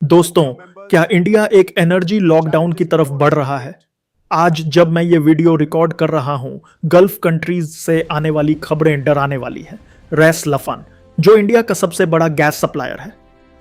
दोस्तों, क्या इंडिया एक एनर्जी लॉकडाउन की तरफ बढ़ रहा है? आज जब मैं ये वीडियो रिकॉर्ड कर रहा हूं, गल्फ कंट्रीज से आने वाली खबरें डराने वाली हैं। रैस लफान, जो इंडिया का सबसे बड़ा गैस सप्लायर है,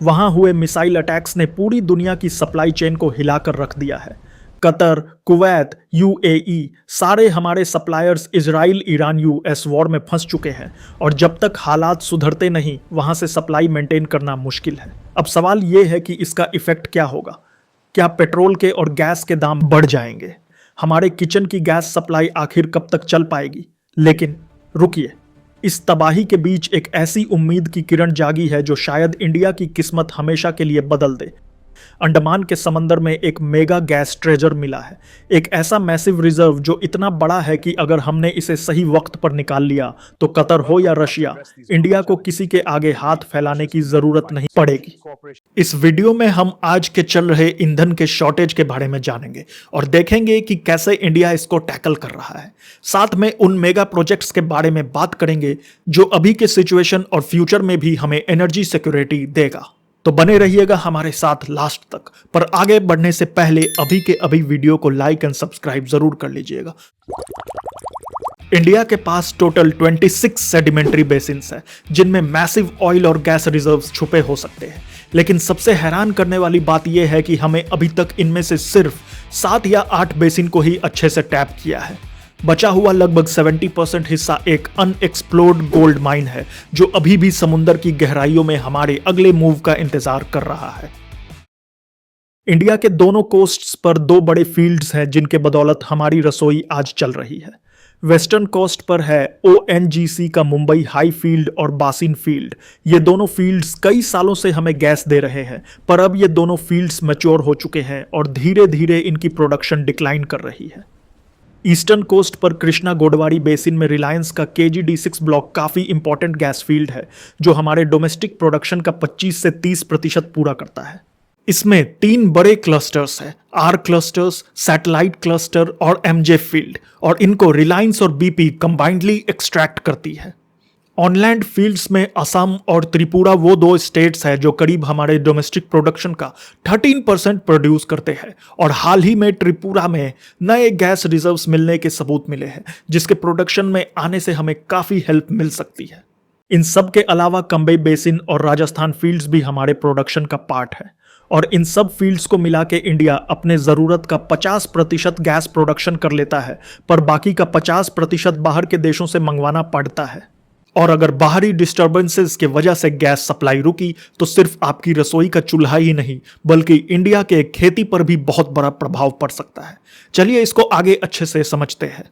वहां हुए मिसाइल अटैक्स ने पूरी दुनिया की सप्लाई चेन को हिलाकर रख दिया है। कतर, कुवैत, यूएई सारे हमारे suppliers Israel Iran US war में फंस चुके हैं और जब तक हालात सुधरते नहीं वहां से सप्लाई मेंटेन करना मुश्किल है। अब सवाल यह है कि इसका इफेक्ट क्या होगा। क्या पेट्रोल के और गैस के दाम बढ़ जाएंगे? हमारे किचन की गैस सप्लाई आखिर कब तक चल पाएगी? लेकिन रुकिए, इस तबाही के बीच एक ऐसी उम्मीद की किरण जागी है जो शायद इंडिया की किस्मत हमेशा के लिए बदल दे। अंडमान के समंदर में एक मेगा गैस ट्रेजर मिला है, एक ऐसा मैसिव रिजर्व जो इतना बड़ा है कि अगर हमने इसे सही वक्त पर निकाल लिया तो कतर हो या रशिया, इंडिया को किसी के आगे हाथ फैलाने की जरूरत नहीं पड़ेगी। इस वीडियो में हम आज के चल रहे ईंधन के शॉर्टेज के बारे में जानेंगे और देखेंगे कि कैसे इंडिया इसको टैकल कर रहा है। साथ में उन मेगा प्रोजेक्ट्स के बारे में बात करेंगे जो अभी के सिचुएशन और फ्यूचर में भी हमें एनर्जी सिक्योरिटी देगा। तो बने रहिएगा हमारे साथ लास्ट तक। पर आगे बढ़ने से पहले अभी के अभी वीडियो को लाइक एंड सब्सक्राइब जरूर कर लीजिएगा। इंडिया के पास टोटल 26 सेडिमेंट्री बेसिन्स है जिनमें मैसिव ऑयल और गैस रिजर्व्स छुपे हो सकते हैं। लेकिन सबसे हैरान करने वाली बात यह है कि हमें अभी तक इनमें से सिर्फ 7 या 8 बेसिन को ही अच्छे से टैप किया है। बचा हुआ लगभग 70% हिस्सा एक अनएक्सप्लोर्ड गोल्ड माइन है जो अभी भी समुद्र की गहराइयों में हमारे अगले मूव का इंतजार कर रहा है। इंडिया के दोनों कोस्ट्स पर 2 बड़े फील्ड्स हैं जिनके बदौलत हमारी रसोई आज चल रही है। वेस्टर्न कोस्ट पर है ओएनजीसी का मुंबई हाई फील्ड और बासिन फील्ड। ये दोनों फील्ड्स कई सालों से हमें गैस दे रहे हैं, पर अब ये दोनों फील्ड्स मैच्योर हो चुके हैं और धीरे धीरे इनकी प्रोडक्शन डिक्लाइन कर रही है। ईस्टर्न कोस्ट पर कृष्णा गोडवारी बेसिन में रिलायंस का KG-D6 ब्लॉक काफ़ी इंपॉर्टेंट गैस फील्ड है जो हमारे डोमेस्टिक प्रोडक्शन का 25 से 30% पूरा करता है। इसमें 3 बड़े क्लस्टर्स हैं, आर क्लस्टर्स, सैटेलाइट क्लस्टर और एमजे फील्ड, और इनको रिलायंस और BP कंबाइंडली एक्सट्रैक्ट करती है। ऑनलैंड फील्ड्स में असम और त्रिपुरा वो 2 स्टेट्स हैं जो करीब हमारे डोमेस्टिक प्रोडक्शन का 13% प्रोड्यूस करते हैं, और हाल ही में त्रिपुरा में नए गैस रिजर्व्स मिलने के सबूत मिले हैं जिसके प्रोडक्शन में आने से हमें काफ़ी हेल्प मिल सकती है। इन सब के अलावा कंबई बेसिन और राजस्थान फील्ड्स भी हमारे प्रोडक्शन का पार्ट है, और इन सब फील्ड्स को मिला के इंडिया अपने ज़रूरत का 50% गैस प्रोडक्शन कर लेता है, पर बाकी का 50% बाहर के देशों से मंगवाना पड़ता है। और अगर बाहरी डिस्टर्बेंसेस के वजह से गैस सप्लाई रुकी तो सिर्फ आपकी रसोई का चूल्हा ही नहीं बल्कि इंडिया के खेती पर भी बहुत बड़ा प्रभाव पड़ सकता है। चलिए इसको आगे अच्छे से समझते हैं।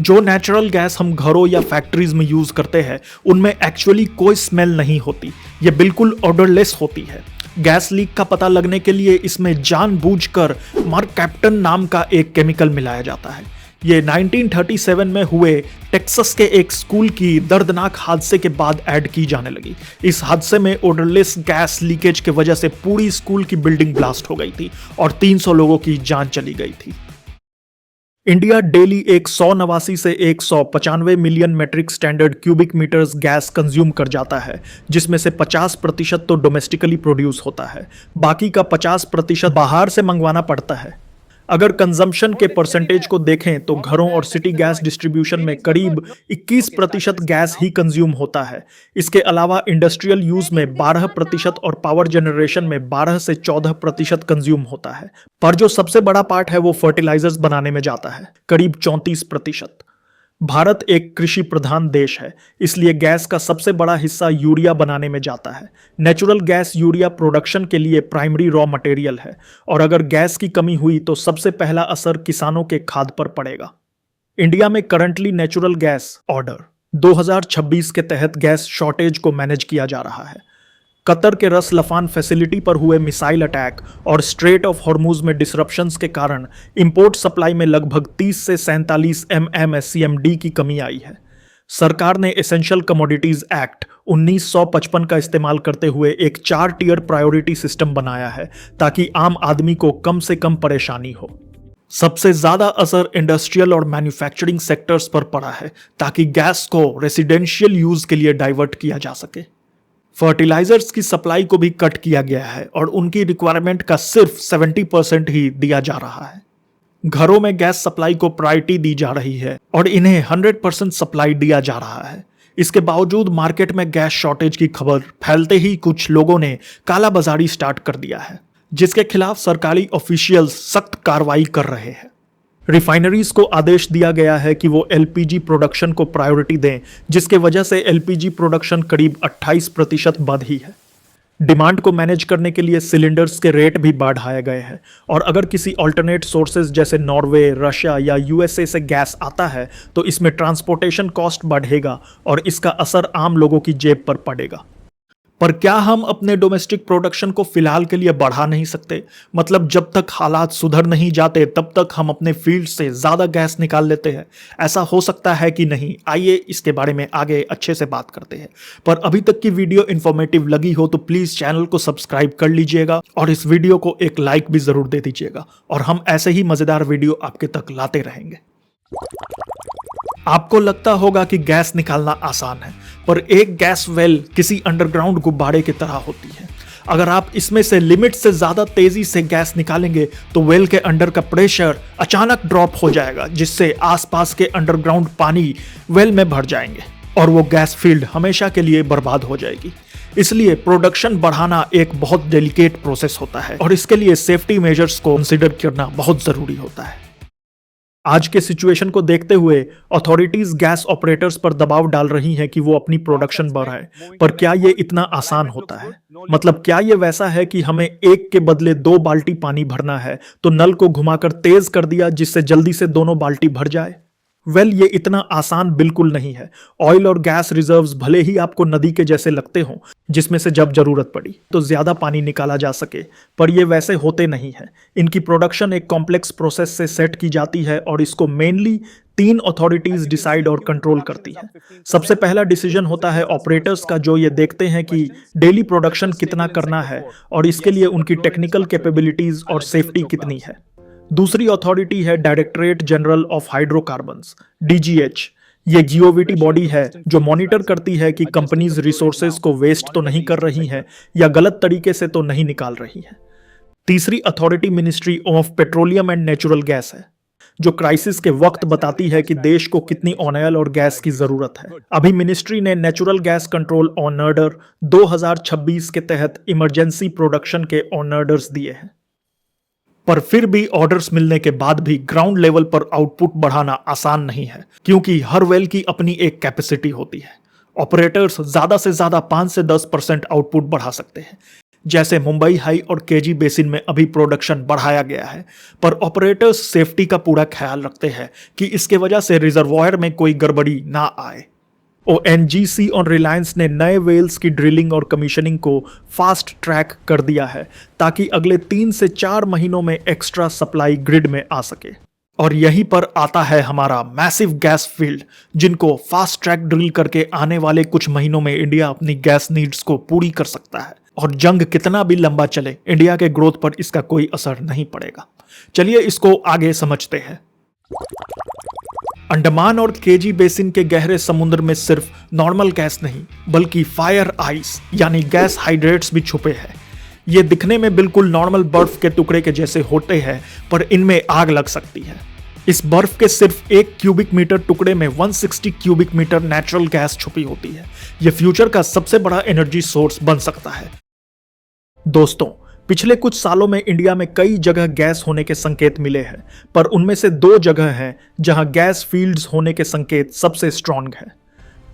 जो नेचुरल गैस हम घरों या फैक्ट्रीज में यूज करते हैं उनमें एक्चुअली कोई स्मेल नहीं होती, ये बिल्कुल ऑडरलेस होती है। गैस लीक का पता लगने के लिए इसमें जानबूझकर मरकैप्टन नाम का एक केमिकल मिलाया जाता है। ये 1937 में हुए टेक्सास के एक स्कूल की दर्दनाक हादसे के बाद ऐड की जाने लगी। इस हादसे में ओडरलेस गैस लीकेज के वजह से पूरी स्कूल की बिल्डिंग ब्लास्ट हो गई थी और 300 लोगों की जान चली गई थी। इंडिया डेली एक 189 से 195 million metric standard cubic metres gas consume कर जाता है, जिसमें से 50% तो डोमेस्टिकली प्रोड्यूस होता है, बाकी का 50% बाहर से मंगवाना पड़ता है। अगर कंजम्पशन के परसेंटेज को देखें तो घरों और सिटी गैस डिस्ट्रीब्यूशन में करीब 21% गैस ही कंज्यूम होता है। इसके अलावा इंडस्ट्रियल यूज में 12% और पावर जनरेशन में 12 से 14% कंज्यूम होता है। पर जो सबसे बड़ा पार्ट है वो फर्टिलाइजर्स बनाने में जाता है, करीब 34%। भारत एक कृषि प्रधान देश है, इसलिए गैस का सबसे बड़ा हिस्सा यूरिया बनाने में जाता है। नेचुरल गैस यूरिया प्रोडक्शन के लिए प्राइमरी रॉ मटेरियल है, और अगर गैस की कमी हुई तो सबसे पहला असर किसानों के खाद पर पड़ेगा। इंडिया में करंटली नेचुरल गैस ऑर्डर 2026 के तहत गैस शॉर्टेज को मैनेज किया जा रहा है। कतर के रस लफान फैसिलिटी पर हुए मिसाइल अटैक और स्ट्रेट ऑफ हॉर्मुज में डिसरप्शंस के कारण इंपोर्ट सप्लाई में लगभग 30 से 47 MMSCMD की कमी आई है। सरकार ने एसेंशियल कमोडिटीज एक्ट 1955 का इस्तेमाल करते हुए एक 4 टियर प्रायोरिटी सिस्टम बनाया है ताकि आम आदमी को कम से कम परेशानी हो। सबसे ज्यादा असर इंडस्ट्रियल और मैन्युफैक्चरिंग सेक्टर्स पर पड़ा है ताकि गैस को रेसिडेंशियल यूज के लिए डाइवर्ट किया जा सके। फर्टिलाइजर्स की सप्लाई को भी कट किया गया है और उनकी रिक्वायरमेंट का सिर्फ 70% ही दिया जा रहा है। घरों में गैस सप्लाई को प्रायोरिटी दी जा रही है और इन्हें 100% सप्लाई दिया जा रहा है। इसके बावजूद मार्केट में गैस शॉर्टेज की खबर फैलते ही कुछ लोगों ने कालाबाजारी स्टार्ट कर दिया है, जिसके खिलाफ सरकारी ऑफिशियल्स सख्त कार्रवाई कर रहे हैं। रिफाइनरीज को आदेश दिया गया है कि वो एलपीजी प्रोडक्शन को प्रायोरिटी दें, जिसके वजह से एलपीजी प्रोडक्शन करीब 28% बढ़ ही है। डिमांड को मैनेज करने के लिए सिलेंडर्स के रेट भी बढ़ाए गए हैं और अगर किसी अल्टरनेट सोर्सेज जैसे नॉर्वे, रशिया या यूएसए से गैस आता है तो इसमें ट्रांसपोर्टेशन कॉस्ट बढ़ेगा और इसका असर आम लोगों की जेब पर पड़ेगा। पर क्या हम अपने डोमेस्टिक प्रोडक्शन को फिलहाल के लिए बढ़ा नहीं सकते? मतलब जब तक हालात सुधर नहीं जाते तब तक हम अपने फील्ड से ज्यादा गैस निकाल लेते हैं। ऐसा हो सकता है कि नहीं? आइए इसके बारे में आगे अच्छे से बात करते हैं। पर अभी तक की वीडियो इंफॉर्मेटिव लगी हो तो प्लीज चैनल को सब्सक्राइब कर लीजिएगा और इस वीडियो को एक लाइक भी जरूर दे दीजिएगा और हम ऐसे ही मजेदार वीडियो आपके तक लाते रहेंगे। आपको लगता होगा कि गैस निकालना आसान है, पर एक गैस वेल किसी अंडरग्राउंड गुब्बारे की तरह होती है। अगर आप इसमें से लिमिट से ज्यादा तेजी से गैस निकालेंगे तो वेल के अंडर का प्रेशर अचानक ड्रॉप हो जाएगा, जिससे आसपास के अंडरग्राउंड पानी वेल में भर जाएंगे और वो गैस फील्ड हमेशा के लिए बर्बाद हो जाएगी। इसलिए प्रोडक्शन बढ़ाना एक बहुत डेलिकेट प्रोसेस होता है और इसके लिए सेफ्टी मेजर्स को कंसीडर करना बहुत जरूरी होता है। आज के सिचुएशन को देखते हुए अथॉरिटीज गैस ऑपरेटर्स पर दबाव डाल रही हैं कि वो अपनी प्रोडक्शन बढ़ाएं, पर क्या ये इतना आसान होता है? मतलब क्या ये वैसा है कि हमें एक के बदले 2 बाल्टी पानी भरना है तो नल को घुमाकर तेज कर दिया जिससे जल्दी से दोनों बाल्टी भर जाए? ये इतना आसान बिल्कुल नहीं है। ऑयल और गैस रिजर्व्स भले ही आपको नदी के जैसे लगते हों, जिसमें से जब जरूरत पड़ी तो ज्यादा पानी निकाला जा सके, पर ये वैसे होते नहीं है। इनकी प्रोडक्शन एक कॉम्प्लेक्स प्रोसेस से सेट की जाती है और इसको मेनली 3 अथॉरिटीज डिसाइड और कंट्रोल करती है। सबसे पहला डिसीजन होता है ऑपरेटर्स का, जो ये देखते हैं कि डेली प्रोडक्शन कितना करना है और इसके लिए उनकी टेक्निकल कैपेबिलिटीज और सेफ्टी कितनी है। दूसरी अथॉरिटी है directorate general of hydrocarbons, DGH। ये GOVT बॉडी है जो मॉनिटर करती है कि कंपनीज रिसोर्सेज को वेस्ट तो नहीं कर रही हैं या गलत तरीके से तो नहीं निकाल रही हैं। तीसरी authority ministry of petroleum and natural gas है, जो क्राइसिस के वक्त बताती है कि देश को कितनी ऑयल और गैस की जरूरत है। अभी मिनिस्ट्री ने natural gas control on order 2026 के तहत इमरजेंसी प्रोडक्शन के ऑन ऑर्डर्स दिए हैं। पर फिर भी ऑर्डर्स मिलने के बाद भी ग्राउंड लेवल पर आउटपुट बढ़ाना आसान नहीं है, क्योंकि हर वेल की अपनी एक कैपेसिटी होती है। ऑपरेटर्स ज्यादा से ज्यादा 5 से 10% आउटपुट बढ़ा सकते हैं, जैसे मुंबई हाई और केजी बेसिन में अभी प्रोडक्शन बढ़ाया गया है। पर ऑपरेटर्स सेफ्टी का पूरा ख्याल रखते हैं कि इसके वजह से रिजर्वॉयर में कोई गड़बड़ी ना आए। ONGC और रिलायंस ने नए वेल्स की ड्रिलिंग और कमीशनिंग को फास्ट ट्रैक कर दिया है ताकि अगले 3 से 4 महीनों में एक्स्ट्रा सप्लाई ग्रिड में आ सके। और यहीं पर आता है हमारा मैसिव गैस फील्ड, जिनको फास्ट ट्रैक ड्रिल करके आने वाले कुछ महीनों में इंडिया अपनी गैस नीड्स को पूरी कर सकता है। और जंग कितना भी लंबा चले, इंडिया के ग्रोथ पर इसका कोई असर नहीं पड़ेगा। चलिए इसको आगे समझते हैं। अंडमान और केजी बेसिन के गहरे समुद्र में सिर्फ नॉर्मल गैस नहीं बल्कि फायर आइस यानी गैस हाइड्रेट्स भी छुपे हैं। ये दिखने में बिल्कुल नॉर्मल बर्फ के टुकड़े के जैसे होते हैं, पर इनमें आग लग सकती है। इस बर्फ के सिर्फ 1 क्यूबिक मीटर टुकड़े में 160 क्यूबिक मीटर नेचुरल गैस छुपी होती है। यह फ्यूचर का सबसे बड़ा एनर्जी सोर्स बन सकता है। दोस्तों, पिछले कुछ सालों में इंडिया में कई जगह गैस होने के संकेत मिले हैं, पर उनमें से 2 जगह हैं जहां गैस फील्ड्स होने के संकेत सबसे स्ट्रॉन्ग हैं।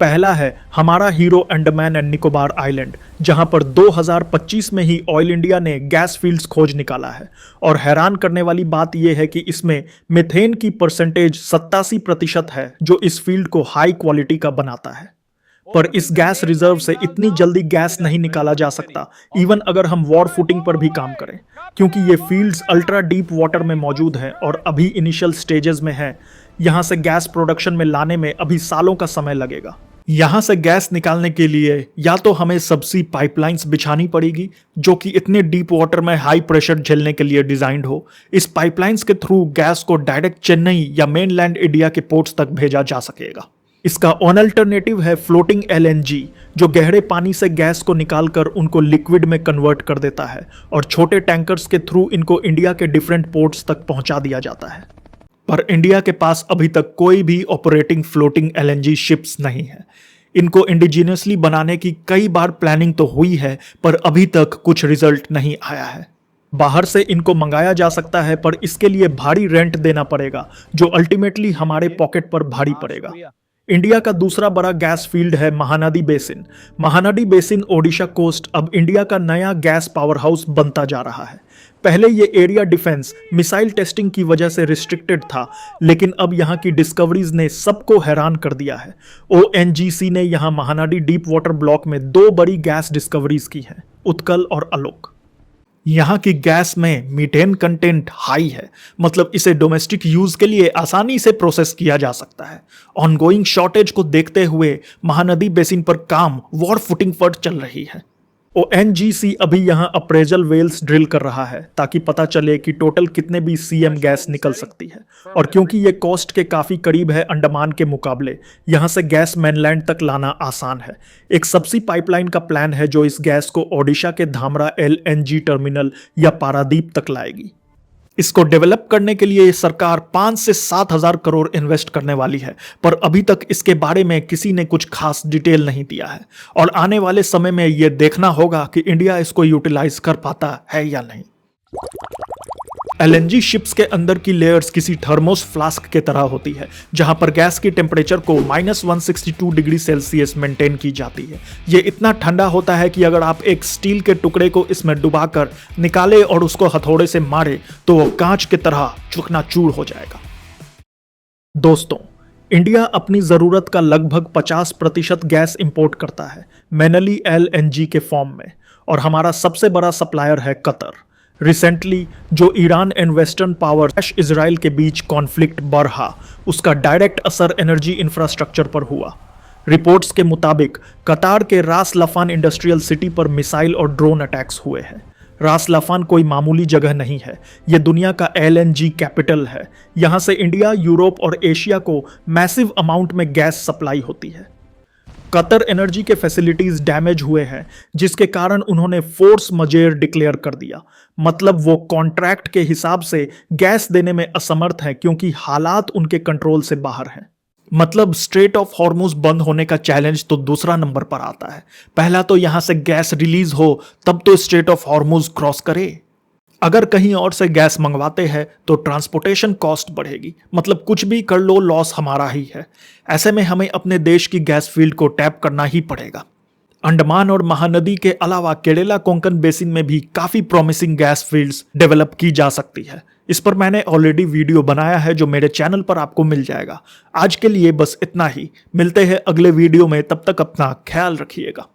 पहला है हमारा hero Andaman and Nicobar island, जहां पर 2025 में ही ऑयल इंडिया ने गैस फील्ड्स खोज निकाला है। और हैरान करने वाली बात यह है कि इसमें मीथेन की परसेंटेज 87% है, जो इस फील्ड को हाई क्वालिटी का बनाता है। पर इस गैस रिजर्व से इतनी जल्दी गैस नहीं निकाला जा सकता, इवन अगर हम वॉर फुटिंग पर भी काम करें, क्योंकि ये फील्ड्स अल्ट्रा डीप वाटर में मौजूद हैं और अभी इनिशियल स्टेजेस में हैं। यहां से गैस प्रोडक्शन में लाने में अभी सालों का समय लगेगा। यहां से गैस निकालने के लिए या तो हमें सबसी पाइपलाइंस बिछानी पड़ेगी, जो कि इतने डीप वाटर में हाई प्रेशर झेलने के लिए डिजाइंड हो। इस पाइपलाइंस के थ्रू गैस को डायरेक्ट चेन्नई या मेनलैंड इंडिया के पोर्ट्स तक भेजा जा सकेगा। इसका ऑन अल्टरनेटिव है फ्लोटिंग एलएनजी, जो गहरे पानी से गैस को निकालकर उनको लिक्विड में कन्वर्ट कर देता है और छोटे टैंकर्स के थ्रू इनको इंडिया के डिफरेंट पोर्ट्स तक पहुंचा दिया जाता है। पर इंडिया के पास अभी तक कोई भी ऑपरेटिंग फ्लोटिंग एलएनजी शिप्स नहीं है। इनको इंडिजिनियसली बनाने की कई बार प्लानिंग तो हुई है, पर अभी तक कुछ रिजल्ट नहीं आया है। बाहर से इनको मंगाया जा सकता है, पर इसके लिए भारी रेंट देना पड़ेगा, जो अल्टीमेटली हमारे पॉकेट पर भारी पड़ेगा। इंडिया का दूसरा बड़ा गैस फील्ड है Mahanadi basin. Mahanadi basin Odisha coast अब इंडिया का नया गैस पावर हाउस बनता जा रहा है। पहले ये एरिया डिफेंस मिसाइल टेस्टिंग की वजह से रिस्ट्रिक्टेड था, लेकिन अब यहाँ की डिस्कवरीज ने सबको हैरान कर दिया है। ओएनजीसी ने यहाँ महानदी डीप वाटर ब्लॉक में 2 बड़ी गैस डिस्कवरीज की हैं, उत्कल और आलोक। यहाँ की गैस में मीथेन कंटेंट हाई है, मतलब इसे डोमेस्टिक यूज के लिए आसानी से प्रोसेस किया जा सकता है। ऑनगोइंग शॉर्टेज को देखते हुए महानदी बेसिन पर काम वॉर फुटिंग पर चल रही है। ओएनजीसी अभी यहाँ अप्रेजल वेल्स ड्रिल कर रहा है ताकि पता चले कि टोटल कितने भी सीएम गैस निकल सकती है, और क्योंकि ये कोस्ट के काफ़ी करीब है अंडमान के मुकाबले, यहाँ से गैस मेनलैंड तक लाना आसान है। एक सबसी पाइपलाइन का प्लान है जो इस गैस को ओडिशा के धामरा एलएनजी टर्मिनल या पारादीप तक लाएगी। इसको डेवलप करने के लिए सरकार 5 से 7 हजार करोड़ इन्वेस्ट करने वाली है, पर अभी तक इसके बारे में किसी ने कुछ खास डिटेल नहीं दिया है, और आने वाले समय में यह देखना होगा कि इंडिया इसको यूटिलाइज कर पाता है या नहीं। एलएनजी शिप्स के अंदर की लेयर्स किसी थर्मोस फ्लास्क के तरह होती है, जहां पर गैस की टेम्परेचर को -162 डिग्री सेल्सियस मेंटेन की जाती है। ये इतना ठंडा होता है कि अगर आप एक स्टील के टुकड़े को इसमें डुबाकर निकाले और उसको हथौड़े से मारे तो वो कांच की तरह चूकनाचूर हो जाएगा। दोस्तों, इंडिया अपनी जरूरत का लगभग 50% गैस इंपोर्ट करता है, मेनली एलएनजी के फॉर्म में, और हमारा सबसे बड़ा सप्लायर है कतर। रिसेंटली जो Iran and western power Israel के बीच कॉन्फ्लिक्ट बढ़ा, उसका डायरेक्ट असर एनर्जी इंफ्रास्ट्रक्चर पर हुआ। रिपोर्ट्स के मुताबिक कतार के रास लफान इंडस्ट्रियल सिटी पर मिसाइल और ड्रोन अटैक्स हुए हैं। रास लफान कोई मामूली जगह नहीं है, यह दुनिया का एलएनजी कैपिटल है। यहाँ से इंडिया, यूरोप और एशिया को मैसिव अमाउंट में गैस सप्लाई होती है। कतर एनर्जी के फैसिलिटीज डैमेज हुए हैं, जिसके कारण उन्होंने फोर्स मजेयर डिक्लेयर कर दिया। मतलब वो कॉन्ट्रैक्ट के हिसाब से गैस देने में असमर्थ हैं, क्योंकि हालात उनके कंट्रोल से बाहर हैं। मतलब स्ट्रेट ऑफ हॉर्मुज बंद होने का चैलेंज तो दूसरा नंबर पर आता है। पहला तो यहां से गैस रिलीज हो, तब तो स्ट्रेट ऑफ हॉर्मुज क्रॉस करे। अगर कहीं और से गैस मंगवाते हैं तो ट्रांसपोर्टेशन कॉस्ट बढ़ेगी, मतलब कुछ भी कर लो लॉस हमारा ही है। ऐसे में हमें अपने देश की गैस फील्ड को टैप करना ही पड़ेगा। अंडमान और महानदी के अलावा केरला कोंकण बेसिन में भी काफी प्रॉमिसिंग गैस फील्ड्स डेवलप की जा सकती है। इस पर मैंने ऑलरेडी वीडियो बनाया है जो मेरे चैनल पर आपको मिल जाएगा। आज के लिए बस इतना ही, मिलते हैं अगले वीडियो में, तब तक अपना ख्याल रखिएगा।